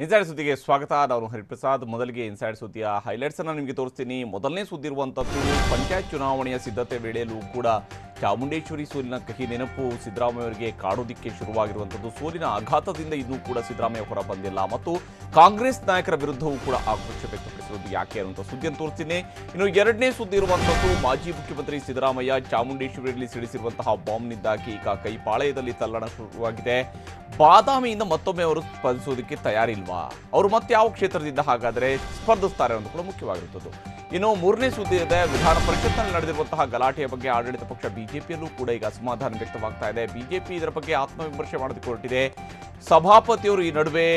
Inside ಸುದ್ದಿಗೆ ಸ್ವಾಗತ. ನಾನು ಹರಿಪ್ರಸಾದ್. ಮೊದಲಿಗೆ ಇನ್ಸೈಡ್ ಸುದ್ದಿಯ ಹೈಲೈಟ್ಸ್ ಅನ್ನು ನಿಮಗೆ ತೋರಿಸ್ತೀನಿ. ಮೊದಲನೇ ಸುದ್ದಿ ಇರುವಂಥದ್ದು ಪಂಚಾಯತ್ ಚುನಾವಣೆಯ ಸಿದ್ಧತೆ ವೇಳೆಯಲ್ಲೂ ಕೂಡ ಚಾಮುಂಡೇಶ್ವರಿ ಸೋಲಿನ ಕಹಿ ನೆನಪು ಸಿದ್ದರಾಮಯ್ಯ ಅವರಿಗೆ ಕಾಡೋದಿಕ್ಕೆ ಶುರುವಾಗಿರುವಂಥದ್ದು. ಸೋಲಿನ ಆಘಾತದಿಂದ ಇನ್ನೂ ಕೂಡ ಸಿದ್ದರಾಮಯ್ಯ ಹೊರ ಬಂದಿಲ್ಲ ಮತ್ತು ಕಾಂಗ್ರೆಸ್ ನಾಯಕರ ವಿರುದ್ಧವೂ ಕೂಡ ಆಕ್ರೋಶ ವ್ಯಕ್ತಪಡಿಸಿರುವುದು ಯಾಕೆ ಅನ್ನುವಂಥ ಸುದ್ದಿಯನ್ನು ತೋರಿಸ್ತೀನಿ. ಇನ್ನು ಎರಡನೇ ಸುದ್ದಿ ಇರುವಂಥದ್ದು ಮಾಜಿ ಮುಖ್ಯಮಂತ್ರಿ ಸಿದ್ದರಾಮಯ್ಯ ಚಾಮುಂಡೇಶ್ವರಿಯಲ್ಲಿ ಸಿಡಿಸಿರುವಂತಹ ಬಾಂಬ್ನಿಂದಾಗಿ ಈಗ ಕೈಪಾಳಯದಲ್ಲಿ ತಲ್ಲಣ ಶುರುವಾಗಿದೆ. ಬಾದಾಮಿಯಿಂದ ಮತ್ತೊಮ್ಮೆ ಅವರು ಸ್ಪರ್ಧಿಸೋದಕ್ಕೆ ತಯಾರಿಲ್ವಾ? ಅವರು ಮತ್ತೆ ಯಾವ ಕ್ಷೇತ್ರದಿಂದ ಹಾಗಾದರೆ ಸ್ಪರ್ಧಿಸ್ತಾರೆ ಅನ್ನೋದು ಕೂಡ ಮುಖ್ಯವಾಗಿರುತ್ತದೆ. ಇನ್ನು ಮೂರನೇ ಸುದ್ದಿ ಇದೆ, ವಿಧಾನ ಪರಿಷತ್ನಲ್ಲಿ ನಡೆದಿರುವಂತಹ ಗಲಾಟೆಯ ಬಗ್ಗೆ ಆಡಳಿತ ಪಕ್ಷ ಬಿಜೆಪಿಯಲ್ಲೂ ಕೂಡ ಈಗ ಅಸಮಾಧಾನ ವ್ಯಕ್ತವಾಗ್ತಾ ಇದೆ. ಬಿಜೆಪಿ ಇದರ ಬಗ್ಗೆ ಆತ್ಮವಿಮರ್ಶೆ ಮಾಡೋದಕ್ಕೆ ಹೊರಟಿದೆ. ಸಭಾಪತಿಯವರು ಈ ನಡುವೆ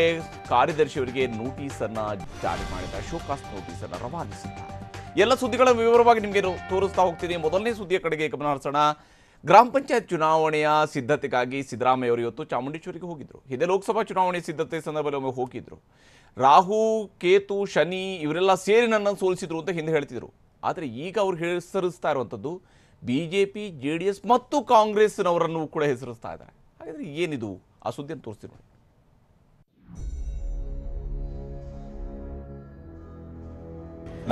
ಕಾರ್ಯದರ್ಶಿಯವರಿಗೆ ನೋಟಿಸ್ ಅನ್ನ ಜಾರಿ ಮಾಡಿದ್ದಾರೆ, ಶೋಕಾಸ್ ನೋಟಿಸ್ ಅನ್ನು ರವಾನಿಸಿದ್ದಾರೆ. ಎಲ್ಲ ಸುದ್ದಿಗಳ ವಿವರವಾಗಿ ನಿಮಗೆ ತೋರಿಸ್ತಾ ಹೋಗ್ತೀನಿ. ಮೊದಲನೇ ಸುದ್ದಿಯ ಕಡೆಗೆ ಗಮನ ಹರಿಸೋಣ. ಗ್ರಾಮ ಪಂಚಾಯತ್ ಚುನಾವಣೆಯ ಸಿದ್ಧತೆಗಾಗಿ ಸಿದ್ದರಾಮಯ್ಯ ಅವರು ಇವತ್ತು ಚಾಮುಂಡೇಶ್ವರಿಗೆ ಹೋಗಿದ್ರು. ಇದೇ ಲೋಕಸಭಾ ಚುನಾವಣೆ ಸಿದ್ಧತೆ ಸಂದರ್ಭದಲ್ಲಿ ಒಮ್ಮೆ ಹೋಗಿದ್ರು. ರಾಹು, ಕೇತು, ಶನಿ ಇವರೆಲ್ಲ ಸೇರಿ ನನ್ನನ್ನು ಸೋಲಿಸಿದ್ರು ಅಂತ ಹಿಂದೆ ಹೇಳ್ತಿದ್ರು. ಆದರೆ ಈಗ ಅವ್ರು ಹೆಸರಿಸ್ತಾ ಇರುವಂಥದ್ದು ಬಿಜೆಪಿ, JDS ಮತ್ತು ಕಾಂಗ್ರೆಸ್ನವರನ್ನು ಕೂಡ ಹೆಸರಿಸ್ತಾ ಇದ್ದಾರೆ. ಹಾಗಾದ್ರೆ ಏನಿದು? ಆ ಸುದ್ದಿಯನ್ನು ತೋರಿಸ್ತೀನಿ ನೋಡಿ.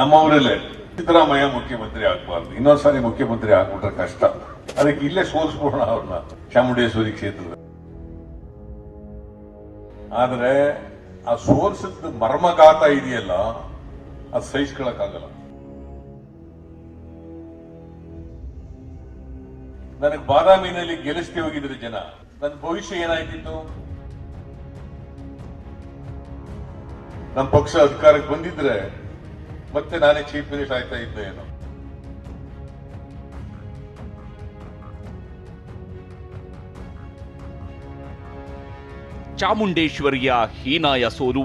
ನಮ್ಮವರಲ್ಲೇ ಸಿದ್ದರಾಮಯ್ಯ ಮುಖ್ಯಮಂತ್ರಿ ಆಗಬಾರ್ದು, ಇನ್ನೊಂದ್ಸಾರಿ ಮುಖ್ಯಮಂತ್ರಿ ಆಗ್ಬಿಟ್ರೆ ಕಷ್ಟ, ಅದಕ್ಕೆ ಇಲ್ಲೇ ಸೋಲಿಸ್ಬೋಣ ಅವ್ರನ್ನ ಚಾಮುಂಡೇಶ್ವರಿ ಕ್ಷೇತ್ರದ. ಆದ್ರೆ ಆ ಸೋಲ್ಸದ ಮರ್ಮಘಾತ ಇದೆಯಲ್ಲ, ಅದು ಸಹಿಸ್ಕೊಳಕ್ಕಾಗಲ್ಲ. ನನಗೆ ಬಾದಾಮಿನಲ್ಲಿ ಗೆಲ್ಲಿಸ್ಕೆ ಹೋಗಿದ್ರು ಜನ, ನನ್ನ ಭವಿಷ್ಯ ಏನಾಯ್ತಿತ್ತು? ನಮ್ಮ ಪಕ್ಷ ಅಧಿಕಾರಕ್ಕೆ ಬಂದಿದ್ರೆ ಮತ್ತೆ ನಾನೇ ಚೀಫ್ ಮಿನಿಸ್ಟರ್ ಆಯ್ತಾ ಇದ್ದೆ ಏನೋ. ಚಾಮುಂಡೇಶ್ವರಿಯ ಹೀನಾಯ ಸೋಲು.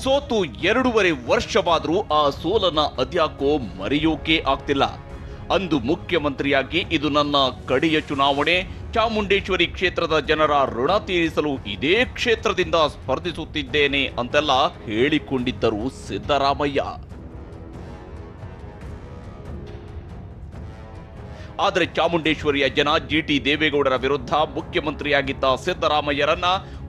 ಸೋತು 2.5 ವರ್ಷವಾದರೂ ಆ ಸೋಲನ್ನ ಅದ್ಯಾಕೋ ಮರೆಯೋಕೆ ಆಗ್ತಿಲ್ಲ. ಅಂದು ಮುಖ್ಯಮಂತ್ರಿಯಾಗಿ ಇದು ನನ್ನ ಕಡೆಯ ಚುನಾವಣೆ, ಚಾಮುಂಡೇಶ್ವರಿ ಕ್ಷೇತ್ರದ ಜನರ ಋಣ ತೀರಿಸಲು ಇದೇ ಕ್ಷೇತ್ರದಿಂದ ಸ್ಪರ್ಧಿಸುತ್ತಿದ್ದೇನೆ ಅಂತೆಲ್ಲ ಹೇಳಿಕೊಂಡಿದ್ದರು ಸಿದ್ದರಾಮಯ್ಯ. ಆದರೆ ಚಾಮುಂಡೇಶ್ವರಿಯ ಜನ GT ದೇವೇಗೌಡರ ವಿರುದ್ಧ ಮುಖ್ಯಮಂತ್ರಿಯಾಗಿದ್ದ ಸಿದ್ದರಾಮಯ್ಯರನ್ನ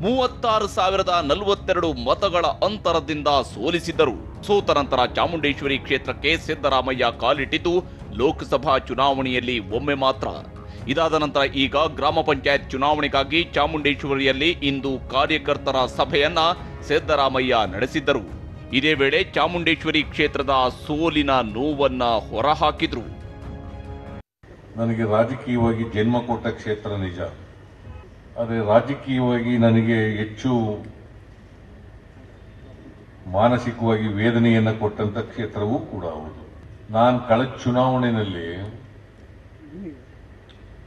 36,042 ಮತಗಳ ಅಂತರದಿಂದ ಸೋಲಿಸಿದ್ದರು. ಸೋತ ನಂತರ ಚಾಮುಂಡೇಶ್ವರಿ ಕ್ಷೇತ್ರಕ್ಕೆ ಸಿದ್ದರಾಮಯ್ಯ ಕಾಲಿಟ್ಟಿದ್ದು ಲೋಕಸಭಾ ಚುನಾವಣೆಯಲ್ಲಿ ಒಮ್ಮೆ ಮಾತ್ರ. ಇದಾದ ನಂತರ ಈಗ ಗ್ರಾಮ ಪಂಚಾಯತ್ ಚುನಾವಣೆಗಾಗಿ ಚಾಮುಂಡೇಶ್ವರಿಯಲ್ಲಿ ಇಂದು ಕಾರ್ಯಕರ್ತರ ಸಭೆಯನ್ನ ಸಿದ್ದರಾಮಯ್ಯ ನಡೆಸಿದ್ದರು. ಇದೇ ವೇಳೆ ಚಾಮುಂಡೇಶ್ವರಿ ಕ್ಷೇತ್ರದ ಸೋಲಿನ ನೋವನ್ನ ಹೊರಹಾಕಿದ್ರು. ನನಗೆ ರಾಜಕೀಯವಾಗಿ ಜನ್ಮ ಕೊಟ್ಟ ಕ್ಷೇತ್ರ ನಿಜ, ಆದರೆ ರಾಜಕೀಯವಾಗಿ ನನಗೆ ಹೆಚ್ಚು ಮಾನಸಿಕವಾಗಿ ವೇದನೆಯನ್ನು ಕೊಟ್ಟಂತ ಕ್ಷೇತ್ರವೂ ಕೂಡ ಹೌದು. ನಾನು ಕಳೆದ ಚುನಾವಣೆಯಲ್ಲಿ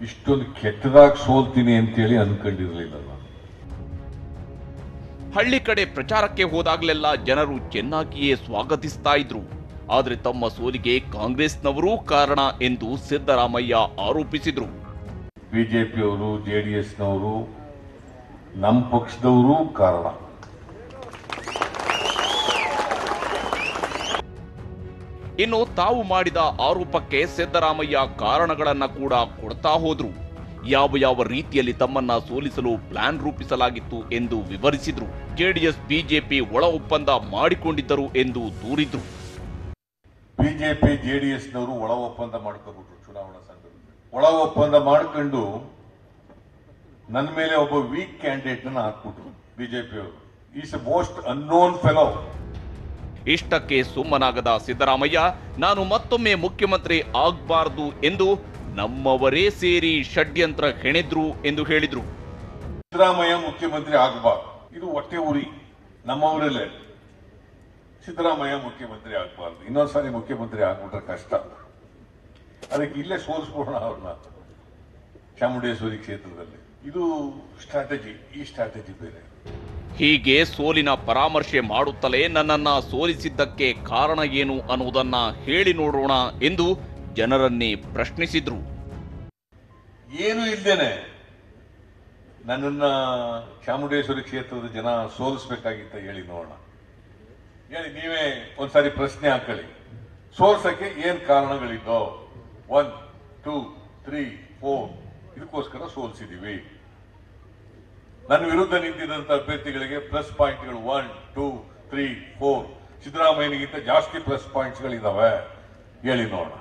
ಇಷ್ಟೊಂದು ಕೆಟ್ಟದಾಗಿ ಸೋಲ್ತೀನಿ ಅಂತೇಳಿ ಅನ್ಕೊಂಡಿರ್ಲಿಲ್ಲ ನಾನು. ಹಳ್ಳಿ ಕಡೆ ಪ್ರಚಾರಕ್ಕೆ ಹೋದಾಗಲೆಲ್ಲ ಜನರು ಚೆನ್ನಾಗಿಯೇ ಸ್ವಾಗತಿಸ್ತಾ ಇದ್ರು. ಆದರೆ ತಮ್ಮ ಸೋಲಿಗೆ ಕಾಂಗ್ರೆಸ್ನವರೂ ಕಾರಣ ಎಂದು ಸಿದ್ದರಾಮಯ್ಯ ಆರೋಪಿಸಿದ್ರು. ಬಿಜೆಪಿಯವರು, JDSನವರು, ನಮ್ಮ ಪಕ್ಷದವರು ಕಾರಣ. ಇನ್ನು ತಾವು ಮಾಡಿದ ಆರೋಪಕ್ಕೆ ಸಿದ್ದರಾಮಯ್ಯ ಕಾರಣಗಳನ್ನ ಕೂಡ ಕೊಡ್ತಾ ಹೋದ್ರು. ಯಾವ ರೀತಿಯಲ್ಲಿ ತಮ್ಮನ್ನ ಸೋಲಿಸಲು ಪ್ಲಾನ್ ರೂಪಿಸಲಾಗಿತ್ತು ಎಂದು ವಿವರಿಸಿದ್ರು. JDS ಬಿಜೆಪಿ ಒಳ ಒಪ್ಪಂದ ಮಾಡಿಕೊಂಡಿದ್ದರು ಎಂದು ದೂರಿದ್ರು. ಬಿಜೆಪಿ, JDSನವರು ಒಳ ಒಪ್ಪಂದ ಮಾಡ್ಕೋಬಿಟ್ರು ಚುನಾವಣಾ ಸಂದರ್ಭದಲ್ಲಿ. ಒಳ ಒಪ್ಪಂದ ಮಾಡ್ಕೊಂಡು ನನ್ನ ಮೇಲೆ ಒಬ್ಬ ವೀಕ್ ಕ್ಯಾಂಡಿಡೇಟ್ ಅನ್ನ ಹಾಕ್ಬಿಟ್ರು ಬಿಜೆಪಿಯವರು. Is A most unknown fellow. ಇಷ್ಟಕ್ಕೆ ಸುಮ್ಮನಾಗದ ಸಿದ್ದರಾಮಯ್ಯ, ನಾನು ಮತ್ತೊಮ್ಮೆ ಮುಖ್ಯಮಂತ್ರಿ ಆಗಬಾರದು ಎಂದು ನಮ್ಮವರೇ ಸೇರಿ ಷಡ್ಯಂತ್ರ ಹೆಣೆದ್ರು ಎಂದು ಹೇಳಿದ್ರು. ಸಿದ್ದರಾಮಯ್ಯ ಮುಖ್ಯಮಂತ್ರಿ ಆಗಬಾರ್ದು, ಇದು ಹೊಟ್ಟೆ ಉರಿ. ನಮ್ಮವರಲ್ಲೇ ಸಿದ್ದರಾಮಯ್ಯ ಮುಖ್ಯಮಂತ್ರಿ ಆಗಬಾರ್ದು, ಇನ್ನೊಂದ್ಸಾರಿ ಮುಖ್ಯಮಂತ್ರಿ ಆಗ್ಬಿಟ್ರೆ ಕಷ್ಟ, ಅದಕ್ಕೆ ಇಲ್ಲೇ ಸೋಲಿಸ್ಬೋಣ ಅವ್ರನ್ನ ಚಾಮುಂಡೇಶ್ವರಿ ಕ್ಷೇತ್ರದಲ್ಲಿ. ಇದು ಸ್ಟ್ರಾಟಜಿ. ಈ ಸ್ಟ್ರಾಟಜಿ ಬೇರೆ. ಹೀಗೆ ಸೋಲಿನ ಪರಾಮರ್ಶೆ ಮಾಡುತ್ತಲೇ ನನ್ನನ್ನ ಸೋಲಿಸಿದ್ದಕ್ಕೆ ಕಾರಣ ಏನು ಅನ್ನುವುದನ್ನ ಹೇಳಿ ನೋಡೋಣ ಎಂದು ಜನರನ್ನೇ ಪ್ರಶ್ನಿಸಿದ್ರು. ಏನು ಇಲ್ದೇನೆ ನನ್ನನ್ನ ಚಾಮುಂಡೇಶ್ವರಿ ಕ್ಷೇತ್ರದ ಜನ ಸೋಲಿಸಬೇಕಾಗಿತ್ತ ಹೇಳಿ ನೋಡೋಣ. ಹೇಳಿ, ನೀವೇ ಒಂದ್ಸಾರಿ ಪ್ರಶ್ನೆ ಹಾಕೊಳ್ಳಿ. ಸೋಲ್ಸಕ್ಕೆ ಏನ್ ಕಾರಣಗಳಿದ್ದೋ? 1, 2, 3, 4 ಇದಕ್ಕೋಸ್ಕರ ಸೋಲ್ಸಿದೀವಿ. ನನ್ನ ವಿರುದ್ಧ ನಿಂತಿದ್ದಂತ ಅಭ್ಯರ್ಥಿಗಳಿಗೆ ಪ್ಲಸ್ ಪಾಯಿಂಟ್ಗಳು 1, 2, 3, 4 ಸಿದ್ದರಾಮಯ್ಯನಿಗಿಂತ ಜಾಸ್ತಿ ಪ್ಲಸ್ ಪಾಯಿಂಟ್ಸ್ಗಳಿದಾವೆ? ಹೇಳಿ ನೋಡೋಣ.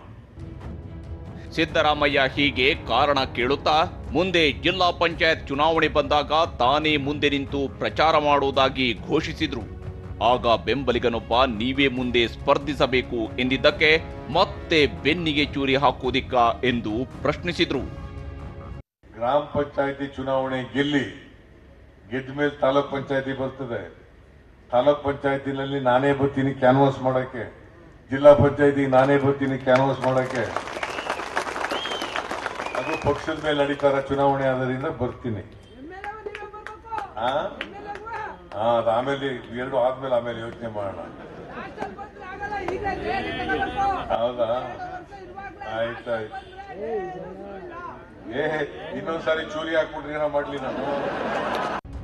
ಸಿದ್ದರಾಮಯ್ಯ ಹೀಗೆ ಕಾರಣ ಕೇಳುತ್ತಾ ಮುಂದೆ ಜಿಲ್ಲಾ ಪಂಚಾಯತ್ ಚುನಾವಣೆ ಬಂದಾಗ ತಾನೇ ಮುಂದೆ ನಿಂತು ಪ್ರಚಾರ ಮಾಡುವುದಾಗಿ ಘೋಷಿಸಿದ್ರು. ಆಗ ಬೆಂಬಲಿಗನೊಬ್ಬ ನೀವೇ ಮುಂದೆ ಸ್ಪರ್ಧಿಸಬೇಕು ಎಂದಿದ್ದಕ್ಕೆ ಮತ್ತೆ ಬೆನ್ನಿಗೆ ಚೂರಿ ಹಾಕುವುದಿಕ್ಕ ಎಂದು ಪ್ರಶ್ನಿಸಿದ್ರು. ಗ್ರಾಮ ಪಂಚಾಯತಿ ಚುನಾವಣೆ ಗೆದ್ದ ಮೇಲೆ ತಾಲೂಕ್ ಪಂಚಾಯತಿ ಬರ್ತದೆ. ತಾಲೂಕ್ ಪಂಚಾಯತಿನಲ್ಲಿ ನಾನೇ ಬರ್ತೀನಿ ಕ್ಯಾನ್ವಾಸ್ ಮಾಡಕ್ಕೆ, ಜಿಲ್ಲಾ ಪಂಚಾಯತಿ ನಾನೇ ಬರ್ತೀನಿ ಕ್ಯಾನ್ವಾಸ್ ಮಾಡಕ್ಕೆ. ಅದು ಪಕ್ಷದ ಮೇಲೆ ನಡೀತಾರ ಚುನಾವಣೆ ಆದ್ರಿಂದ ಬರ್ತೀನಿ. ಆಮೇಲೆ 2 ಆದ್ಮೇಲೆ ಆಮೇಲೆ ಯೋಚನೆ ಮಾಡೋಣ. ಹೌದಾ? ಆಯ್ತಾಯ್ತು. ಇನ್ನೊಂದ್ಸಾರಿ ಚೂರಿ ಹಾಕ್ಬಿಟ್ರೆ ಏನೋ ಮಾಡ್ಲಿ ನಾನು.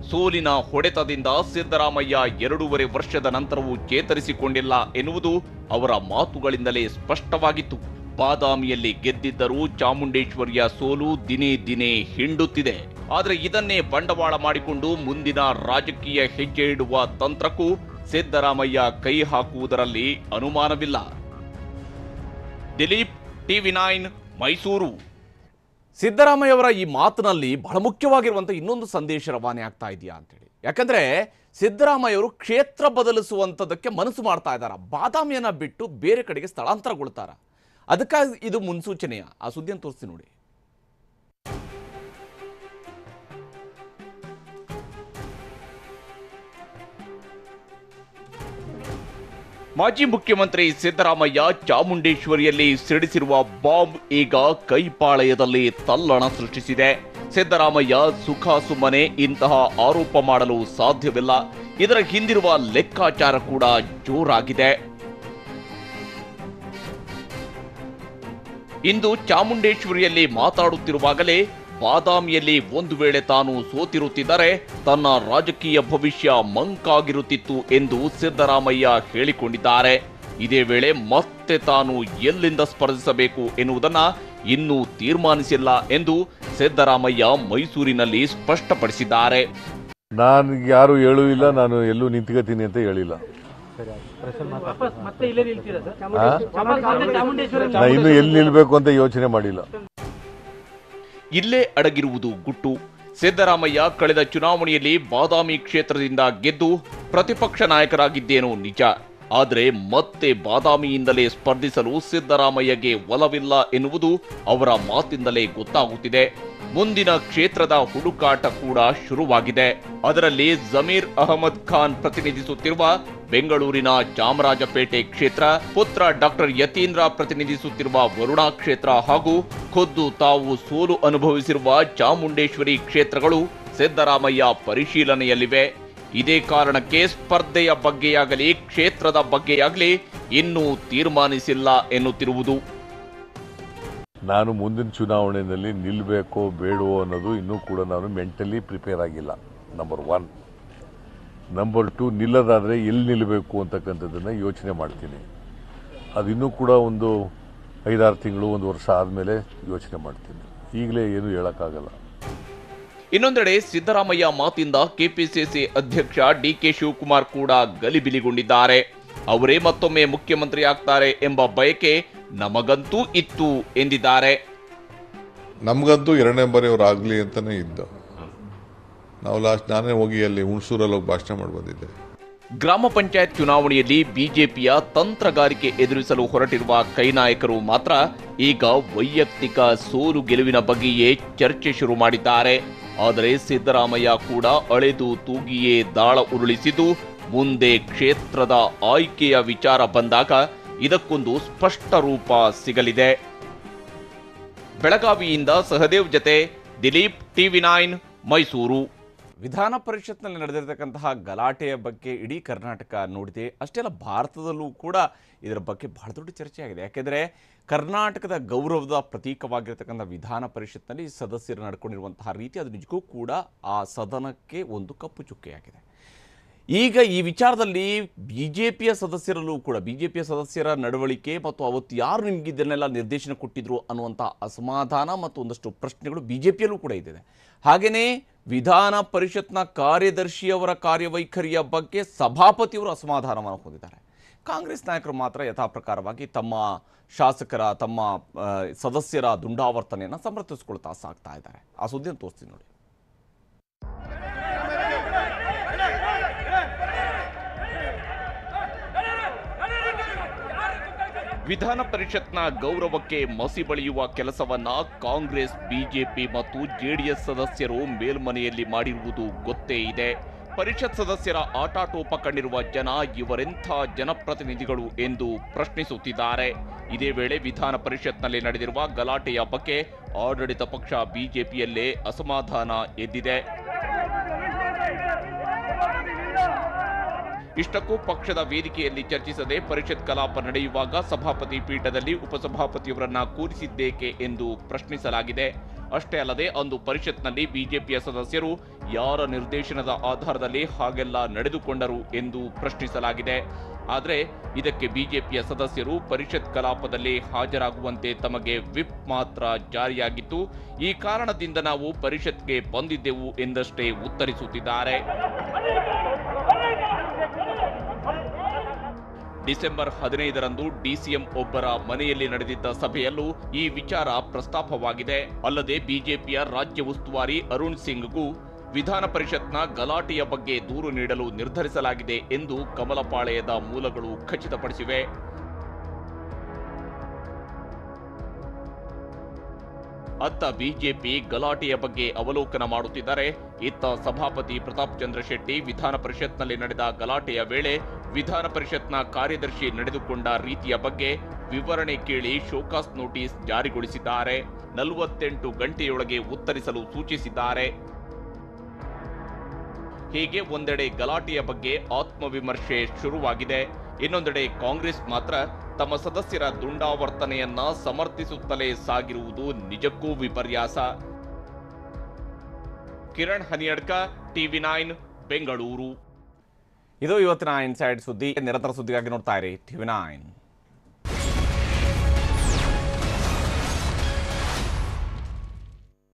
ಸೋಲಿನ ಹೊಡೆತದಿಂದ ಸಿದ್ದರಾಮಯ್ಯ 2.5 ವರ್ಷದ ನಂತರವೂ ಚೇತರಿಸಿಕೊಂಡಿಲ್ಲ ಎನ್ನುವುದು ಅವರ ಮಾತುಗಳಿಂದಲೇ ಸ್ಪಷ್ಟವಾಗಿತ್ತು. ಬಾದಾಮಿಯಲ್ಲಿ ಗೆದ್ದಿದ್ದರೂ ಚಾಮುಂಡೇಶ್ವರಿಯ ಸೋಲು ದಿನೇ ದಿನೇ ಹಿಂಡುತ್ತಿದೆ. ಆದರೆ ಇದನ್ನೇ ಬಂಡವಾಳ ಮಾಡಿಕೊಂಡು ಮುಂದಿನ ರಾಜಕೀಯ ಹೆಜ್ಜೆ ಇಡುವ ತಂತ್ರಕ್ಕೂ ಸಿದ್ದರಾಮಯ್ಯ ಕೈ ಹಾಕುವುದರಲ್ಲಿ ಅನುಮಾನವಿಲ್ಲ. ದಿಲೀಪ್, TV9 ಮೈಸೂರು. ಸಿದ್ದರಾಮಯ್ಯ ಅವರ ಈ ಮಾತಿನಲ್ಲಿ ಬಹಳ ಮುಖ್ಯವಾಗಿರುವಂಥ ಇನ್ನೊಂದು ಸಂದೇಶ ರವಾನೆ ಆಗ್ತಾ ಇದೆಯಾ ಅಂತೇಳಿ. ಯಾಕಂದ್ರೆ ಸಿದ್ದರಾಮಯ್ಯ ಅವರು ಕ್ಷೇತ್ರ ಬದಲಿಸುವಂಥದ್ದಕ್ಕೆ ಮನಸ್ಸು ಮಾಡ್ತಾ ಇದ್ದಾರೆ. ಬಾದಾಮಿಯನ್ನ ಬಿಟ್ಟು ಬೇರೆ ಕಡೆಗೆ ಸ್ಥಳಾಂತರಗೊಳ್ತಾರ. ಅದಕ್ಕಾಗಿ ಇದು ಮುನ್ಸೂಚನೆಯ ಆ ಸುದ್ದಿಯನ್ನು ತೋರಿಸ್ತೀನಿ ನೋಡಿ. ಮಾಜಿ ಮುಖ್ಯಮಂತ್ರಿ ಸಿದ್ದರಾಮಯ್ಯ ಚಾಮುಂಡೇಶ್ವರಿಯಲ್ಲಿ ಸಿಡಿಸಿರುವ ಬಾಂಬ್ ಈಗ ಕೈಪಾಳಯದಲ್ಲಿ ತಲ್ಲಣ ಸೃಷ್ಟಿಸಿದೆ. ಸಿದ್ದರಾಮಯ್ಯ ಸುಮ್ಮನೆ ಇಂತಹ ಆರೋಪ ಮಾಡಲು ಸಾಧ್ಯವಿಲ್ಲ. ಇದರ ಹಿಂದಿರುವ ಲೆಕ್ಕಾಚಾರ ಕೂಡ ಜೋರಾಗಿದೆ. ಇಂದು ಚಾಮುಂಡೇಶ್ವರಿಯಲ್ಲಿ ಮಾತಾಡುತ್ತಿರುವಾಗಲೇ ಬಾದಾಮಿಯಲ್ಲಿ ಒಂದು ವೇಳೆ ತಾನು ಸೋತಿರುತ್ತಿದ್ದರೆ ತನ್ನ ರಾಜಕೀಯ ಭವಿಷ್ಯ ಮಂಕಾಗಿರುತ್ತಿತ್ತು ಎಂದು ಸಿದ್ದರಾಮಯ್ಯ ಹೇಳಿಕೊಂಡಿದ್ದಾರೆ. ಇದೇ ವೇಳೆ ಮತ್ತೆ ತಾನು ಎಲ್ಲಿಂದ ಸ್ಪರ್ಧಿಸಬೇಕು ಎನ್ನುವುದನ್ನ ಇನ್ನೂ ತೀರ್ಮಾನಿಸಿಲ್ಲ ಎಂದು ಸಿದ್ದರಾಮಯ್ಯ ಮೈಸೂರಿನಲ್ಲಿ ಸ್ಪಷ್ಟಪಡಿಸಿದ್ದಾರೆ. ನಾನು ಯಾರು ಹೇಳೂ ಇಲ್ಲ, ನಾನು ಎಲ್ಲೂ ನಿಂತ್ಕೋತೀನಿ ಅಂತ ಹೇಳಿಲ್ಲ. ಇನ್ನು ಎಲ್ಲಿ ನಿಲ್ಬೇಕು ಅಂತ ಯೋಚನೆ ಮಾಡಿಲ್ಲ. ಇಲ್ಲೇ ಅಡಗಿರುವುದು ಗುಟ್ಟು. ಸಿದ್ದರಾಮಯ್ಯ ಕಳೆದ ಚುನಾವಣೆಯಲ್ಲಿ ಬಾದಾಮಿ ಕ್ಷೇತ್ರದಿಂದ ಗೆದ್ದು ಪ್ರತಿಪಕ್ಷ ನಾಯಕರಾಗಿದ್ದೇನೋ ನಿಜ. ಆದರೆ ಮತ್ತೆ ಬಾದಾಮಿಯಿಂದಲೇ ಸ್ಪರ್ಧಿಸಲು ಸಿದ್ದರಾಮಯ್ಯಗೆ ಒಲವಿಲ್ಲ ಎನ್ನುವುದು ಅವರ ಮಾತಿಂದಲೇ ಗೊತ್ತಾಗುತ್ತಿದೆ. ಮುಂದಿನ ಕ್ಷೇತ್ರದ ಹುಡುಕಾಟ ಕೂಡ ಶುರುವಾಗಿದೆ. ಅದರಲ್ಲಿ ಜಮೀರ್ ಅಹಮದ್ ಖಾನ್ ಪ್ರತಿನಿಧಿಸುತ್ತಿರುವ ಬೆಂಗಳೂರಿನ ಚಾಮರಾಜಪೇಟೆ ಕ್ಷೇತ್ರ, ಪುತ್ರ ಡಾಕ್ಟರ್ ಯತೀಂದ್ರ ಪ್ರತಿನಿಧಿಸುತ್ತಿರುವ ವರುಣಾ ಕ್ಷೇತ್ರ ಹಾಗೂ ಖುದ್ದು ತಾವು ಸೋಲು ಅನುಭವಿಸಿರುವ ಚಾಮುಂಡೇಶ್ವರಿ ಕ್ಷೇತ್ರಗಳು ಸಿದ್ದರಾಮಯ್ಯ ಪರಿಶೀಲನೆಯಲ್ಲಿವೆ. ಇದೇ ಕಾರಣಕ್ಕೆ ಸ್ಪರ್ಧೆಯ ಬಗ್ಗೆಯಾಗಲಿ ಕ್ಷೇತ್ರದ ಬಗ್ಗೆಯಾಗಲಿ ಇನ್ನೂ ತೀರ್ಮಾನಿಸಿಲ್ಲ ಎನ್ನುತ್ತಿರುವುದು. ನಾನು ಮುಂದಿನ ಚುನಾವಣೆಯಲ್ಲಿ ನಿಲ್ಲಬೇಕೋ ಬೇಡವೋ ಅನ್ನೋದು ಇನ್ನೂ ಕೂಡ ನಾನು ಮೆಂಟಲಿ ಪ್ರಿಪೇರ್ ಆಗಿಲ್ಲ. ನಂಬರ್ 1. ನಂಬರ್ 2, ನಿಲ್ಲದಾದರೆ ಎಲ್ಲಿ ನಿಲ್ಲಬೇಕು ಅಂತಕ್ಕಂಥದ್ದನ್ನು ಯೋಚನೆ ಮಾಡ್ತೀನಿ. ಅದು ಇನ್ನೂ ಕೂಡ ಒಂದು 5-6 ತಿಂಗಳು, 1 ವರ್ಷ ಆದಮೇಲೆ ಯೋಚನೆ ಮಾಡ್ತೀನಿ. ಈಗಲೇ ಏನು ಹೇಳೋಕ್ಕಾಗಲ್ಲ. ಇನ್ನೊಂದೆಡೆ ಸಿದ್ದರಾಮಯ್ಯ ಮಾತಿಂದ ಕೆಪಿಸಿಸಿ ಅಧ್ಯಕ್ಷ ಡಿಕೆ ಶಿವಕುಮಾರ್ ಕೂಡ ಗಲಿಬಿಲಿಗೊಂಡಿದ್ದಾರೆ. ಅವರೇ ಮತ್ತೊಮ್ಮೆ ಮುಖ್ಯಮಂತ್ರಿ ಆಗ್ತಾರೆ ಎಂಬ ಬಯಕೆ ನಮಗಂತೂ ಇತ್ತು ಎಂದಿದ್ದಾರೆ. ನಮಗಂತೂ 2ನೇ ಬಾರಿ ಅವ್ರು ಆಗಲಿ ಅಂತಾನೆ ಇದ್ದ. ನಾವು ನಾನೇ ಹೋಗಿ ಅಲ್ಲಿ ಹುಣಸೂರಲ್ಲಿ ಹೋಗಿ ಭಾಷಣ ಮಾಡಿ ಬಂದಿದ್ದೆ. ಗ್ರಾಮ ಪಂಚಾಯತ್ ಚುನಾವಣೆಯಲ್ಲಿ ಬಿಜೆಪಿಯ ತಂತ್ರಗಾರಿಕೆ ಎದುರಿಸಲು ಹೊರಟಿರುವ ಕೈ ನಾಯಕರು ಮಾತ್ರ ಈಗ ವೈಯಕ್ತಿಕ ಸೋಲು ಗೆಲುವಿನ ಬಗ್ಗೆಯೇ ಚರ್ಚೆ ಶುರು ಮಾಡಿದ್ದಾರೆ. ಆದರೆ ಸಿದ್ದರಾಮಯ್ಯ ಕೂಡ ಅಳೆದು ತೂಗಿಯೇ ದಾಳ ಉರುಳಿಸಿದ್ದು, ಮುಂದೆ ಕ್ಷೇತ್ರದ ಆಯ್ಕೆಯ ವಿಚಾರ ಬಂದಾಗ ಇದಕ್ಕೊಂದು ಸ್ಪಷ್ಟ ರೂಪ ಸಿಗಲಿದೆ. ಬೆಳಗಾವಿಯಿಂದ ಸಹದೇವ್ ಜತೆ ದಿಲೀಪ್, TV9 ಮೈಸೂರು. ವಿಧಾನ ಪರಿಷತ್ನಲ್ಲಿ ನಡೆದಿರತಕ್ಕಂತಹ ಗಲಾಟೆಯ ಬಗ್ಗೆ ಇಡೀ ಕರ್ನಾಟಕ ನೋಡಿದೆ. ಅಷ್ಟೇ ಅಲ್ಲ, ಭಾರತದಲ್ಲೂ ಕೂಡ ಇದರ ಬಗ್ಗೆ ಬಹಳ ದೊಡ್ಡ ಚರ್ಚೆ ಆಗಿದೆ. ಯಾಕೆಂದರೆ ಕರ್ನಾಟಕದ ಗೌರವದ ಪ್ರತೀಕವಾಗಿರತಕ್ಕಂಥ ವಿಧಾನ ಪರಿಷತ್ನಲ್ಲಿ ಸದಸ್ಯರು ನಡ್ಕೊಂಡಿರುವಂತಹ ರೀತಿ ಅದು ನಿಜಕ್ಕೂ ಕೂಡ ಆ ಸದನಕ್ಕೆ ಒಂದು ಕಪ್ಪು ಚುಕ್ಕೆಯಾಗಿದೆ. ಈಗ ಈ ವಿಚಾರದಲ್ಲಿ ಬಿಜೆಪಿಯ ಸದಸ್ಯರಲ್ಲೂ ಕೂಡ ಬಿಜೆಪಿಯ ಸದಸ್ಯರ ನಡವಳಿಕೆ ಮತ್ತು ಅವತ್ತು ಯಾರು ನಿಮ್ಗೆ ಇದನ್ನೆಲ್ಲ ನಿರ್ದೇಶನ ಕೊಟ್ಟಿದ್ರು ಅನ್ನುವಂಥ ಅಸಮಾಧಾನ ಮತ್ತು ಒಂದಷ್ಟು ಪ್ರಶ್ನೆಗಳು ಬಿಜೆಪಿಯಲ್ಲೂ ಕೂಡ ಇದೆ. ಹಾಗೆಯೇ ವಿಧಾನ ಪರಿಷತ್ನ ಕಾರ್ಯದರ್ಶಿಯವರ ಕಾರ್ಯವೈಖರಿಯ ಬಗ್ಗೆ ಸಭಾಪತಿಯವರು ಅಸಮಾಧಾನವನ್ನು ಹೊಂದಿದ್ದಾರೆ. ಕಾಂಗ್ರೆಸ್ ನಾಯಕರು ಮಾತ್ರ ಯಥಾಪ್ರಕಾರವಾಗಿ ತಮ್ಮ ಶಾಸಕರ ತಮ್ಮ ಸದಸ್ಯರ ದುಂಡಾವರ್ತನೆಯನ್ನು ಸಮರ್ಥಿಸಿಕೊಳ್ತಾ ಸಾಗ್ತಾ ಇದ್ದಾರೆ. ಆ ಸುದ್ದಿಯನ್ನು ತೋರಿಸ್ತೀನಿ ನೋಡಿ. ವಿಧಾನ ಪರಿಷತ್ನ ಗೌರವಕ್ಕೆ ಮಸಿ ಬಳಿಯುವ ಕೆಲಸವನ್ನ ಕಾಂಗ್ರೆಸ್, ಬಿಜೆಪಿ ಮತ್ತು ಜೆಡಿಎಸ್ ಸದಸ್ಯರು ಮೇಲ್ಮನೆಯಲ್ಲಿ ಮಾಡಿರುವುದು ಗೊತ್ತೇ ಇದೆ. ಪರಿಷತ್ ಸದಸ್ಯರ ಆಟಾಟೋಪ ಕಂಡಿರುವ ಜನ ಇವರೆಂಥ ಜನಪ್ರತಿನಿಧಿಗಳು ಎಂದು ಪ್ರಶ್ನಿಸುತ್ತಿದ್ದಾರೆ. ಇದೇ ವೇಳೆ ವಿಧಾನ ಪರಿಷತ್ನಲ್ಲಿ ನಡೆದಿರುವ ಗಲಾಟೆಯ ಬಗ್ಗೆ ಆಡಳಿತ ಪಕ್ಷ ಬಿಜೆಪಿಯಲ್ಲೇ ಅಸಮಾಧಾನ ಎದ್ದಿದೆ. ಇಷ್ಟಕ್ಕೂ ಪಕ್ಷದ ವೇದಿಕೆಯಲ್ಲಿ ಚರ್ಚಿಸದೆ ಪರಿಷತ್ ಕಲಾಪ ನಡೆಯುವಾಗ ಸಭಾಪತಿ ಪೀಠದಲ್ಲಿ ಉಪಸಭಾಪತಿಯವರನ್ನ ಕೂರಿಸಿದ್ದೇಕೆ ಎಂದು ಪ್ರಶ್ನಿಸಲಾಗಿದೆ. ಅಷ್ಟೇ ಅಲ್ಲದೆ ಅಂದು ಪರಿಷತ್ನಲ್ಲಿ ಬಿಜೆಪಿಯ ಸದಸ್ಯರು ಯಾರ ನಿರ್ದೇಶನದ ಆಧಾರದಲ್ಲಿ ಹಾಗೆಲ್ಲ ನಡೆದುಕೊಂಡರು ಎಂದು ಪ್ರಶ್ನಿಸಲಾಗಿದೆ. ಆದರೆ ಇದಕ್ಕೆ ಬಿಜೆಪಿಯ ಸದಸ್ಯರು ಪರಿಷತ್ ಕಲಾಪದಲ್ಲಿ ಹಾಜರಾಗುವಂತೆ ತಮಗೆ ವಿಪ್ ಮಾತ್ರ ಜಾರಿಯಾಗಿತ್ತು, ಈ ಕಾರಣದಿಂದ ನಾವು ಪರಿಷತ್ಗೆ ಬಂದಿದ್ದೆವು ಎಂದಷ್ಟೇ ಉತ್ತರಿಸುತ್ತಿದ್ದಾರೆ. ಡಿಸೆಂಬರ್ 15ರಂದು ಡಿಸಿಎಂ ಒಬ್ಬರ ಮನೆಯಲ್ಲಿ ನಡೆದಿದ್ದ ಸಭೆಯಲ್ಲೂ ಈ ವಿಚಾರ ಪ್ರಸ್ತಾಪವಾಗಿದೆ. ಅಲ್ಲದೆ ಬಿಜೆಪಿಯ ರಾಜ್ಯ ಉಸ್ತುವಾರಿ ಅರುಣ್ ಸಿಂಗ್ಗೂ ವಿಧಾನ ಪರಿಷತ್ನ ಗಲಾಟೆಯ ಬಗ್ಗೆ ದೂರು ನೀಡಲು ನಿರ್ಧರಿಸಲಾಗಿದೆ ಎಂದು ಕಮಲಪಾಳ್ಯದ ಮೂಲಗಳು ಖಚಿತಪಡಿಸಿವೆ. ಅತ್ತ ಬಿಜೆಪಿ ಗಲಾಟೆಯ ಬಗ್ಗೆ ಅವಲೋಕನ ಮಾಡುತ್ತಿದ್ದಾರೆ. ಇತ್ತ ಸಭಾಪತಿ ಪ್ರತಾಪ್ ಚಂದ್ರ ಶೆಟ್ಟಿ ವಿಧಾನ ಪರಿಷತ್ನಲ್ಲಿ ನಡೆದ ಗಲಾಟೆಯ ವೇಳೆ ವಿಧಾನ ಪರಿಷತ್ನ ಕಾರ್ಯದರ್ಶಿ ನಡೆದುಕೊಂಡ ರೀತಿಯ ಬಗ್ಗೆ ವಿವರಣೆ ಕೇಳಿ ಶೋಕಾಸ್ ನೋಟಿಸ್ ಜಾರಿಗೊಳಿಸಿದ್ದಾರೆ. 48 ಗಂಟೆಯೊಳಗೆ ಉತ್ತರಿಸಲು ಸೂಚಿಸಿದ್ದಾರೆ. ಹೀಗೆ ಒಂದೆಡೆ ಗಲಾಟೆಯ ಬಗ್ಗೆ ಆತ್ಮವಿಮರ್ಶೆ ಶುರುವಾಗಿದೆ. ಇನ್ನೊಂದೆಡೆ ಕಾಂಗ್ರೆಸ್ ಮಾತ್ರ ತಮ್ಮ ಸದಸ್ಯರ ದುಂಡಾವರ್ತನೆಯನ್ನ ಸಮರ್ಥಿಸುತ್ತಲೇ ಸಾಗಿರುವುದು ನಿಜಕ್ಕೂ ವಿಪರ್ಯಾಸ. ಕಿರಣ್ ಹನಿಯಡ್ಕ, TV9 ಬೆಂಗಳೂರು. ಇದು ಇವತ್ತಿನ ಇನ್ಸೈಡ್ ಸುದ್ದಿ. ನಿರಂತರ ಸುದ್ದಿಗಾಗಿ ನೋಡ್ತಾ ಇರಿ TV9.